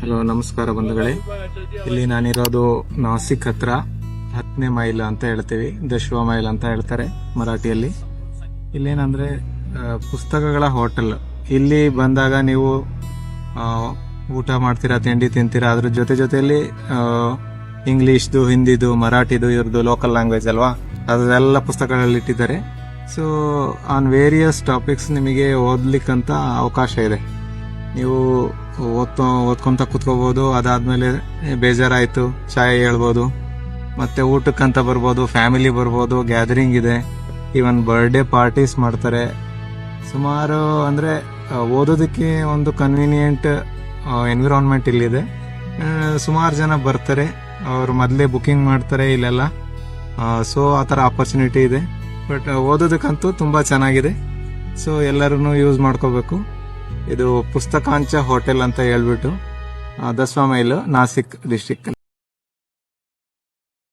Hello, ನಮಸ್ಕಾರ ಬಂಧುಗಳೇ. ಇಲ್ಲಿ ನಾನಿರೋದು ನಾಸಿಕ್ ಹತ್ರ 10ನೇ ಮೈಲ್ ಅಂತ ಹೇಳ್ತೀವಿ, ದಶವ ಮೈಲ್ ಅಂತ ಹೇಳ್ತಾರೆ ಮರಾಠಿಯಲ್ಲಿ. ಇಲ್ಲೇನಂದ್ರೆ ಪುಸ್ತಕಗಳ ಹೋಟೆಲ್. ಇಲ್ಲಿ ಬಂದಾಗ ನೀವು ಊಟ ಮಾಡ್ತೀರಾ, ತಿಂಡಿ ತಿಂತೀರಾ, ಅದ್ರ ಜೊತೆಯಲ್ಲಿ ಇಂಗ್ಲಿಷ್ದು, ಹಿಂದಿದು, ಮರಾಠಿದು, ಇವ್ರದ್ದು ಲೋಕಲ್ ಲ್ಯಾಂಗ್ವೇಜ್ ಅಲ್ವಾ, ಅದೆಲ್ಲ ಪುಸ್ತಕಗಳಲ್ಲಿ ಇಟ್ಟಿದ್ದಾರೆ. ಸೊ ಆನ್ ವೇರಿಯಸ್ ಟಾಪಿಕ್ಸ್ ನಿಮಗೆ ಓದ್ಲಿಕ್ಕಂತ ಅವಕಾಶ ಇದೆ. ನೀವು ಓದ್ಕೊಂತ ಕುತ್ಕೋಬಹುದು. ಅದಾದ್ಮೇಲೆ ಬೇಜಾರಾಯ್ತು ಚಾಯ್ ಹೇಳ್ಬೋದು, ಮತ್ತೆ ಊಟಕ್ಕಂತ ಬರ್ಬೋದು, ಫ್ಯಾಮಿಲಿ ಬರ್ಬೋದು, ಗ್ಯಾದರಿಂಗ್ ಇದೆ, ಈವನ್ ಬರ್ಡೇ ಪಾರ್ಟೀಸ್ ಮಾಡ್ತಾರೆ. ಸುಮಾರು ಅಂದ್ರೆ ಓದೋದಕ್ಕೆ ಒಂದು ಕನ್ವೀನಿಯೆಂಟ್ ಎನ್ವಿರಾನ್ಮೆಂಟ್ ಇಲ್ಲಿದೆ. ಸುಮಾರು ಜನ ಬರ್ತಾರೆ, ಅವ್ರು ಮೊದಲೇ ಬುಕಿಂಗ್ ಮಾಡ್ತಾರೆ ಇಲ್ಲೆಲ್ಲ. ಸೊ ಆ ಥರ ಆಪರ್ಚುನಿಟಿ ಇದೆ. ಬಟ್ ಓದೋದಕ್ಕಂತೂ ತುಂಬಾ ಚೆನ್ನಾಗಿದೆ. ಸೊ ಎಲ್ಲರೂ ಯೂಸ್ ಮಾಡ್ಕೋಬೇಕು. ಇದು ಪುಸ್ತಕಾಂಚ ಹೋಟೆಲ್ ಅಂತ ಹೇಳ್ಬಿಟ್ಟು, ದಸ್ವಾ ಮೈಲ್, ನಾಸಿಕ್ ಡಿಸ್ಟ್ರಿಕ್ಟ್.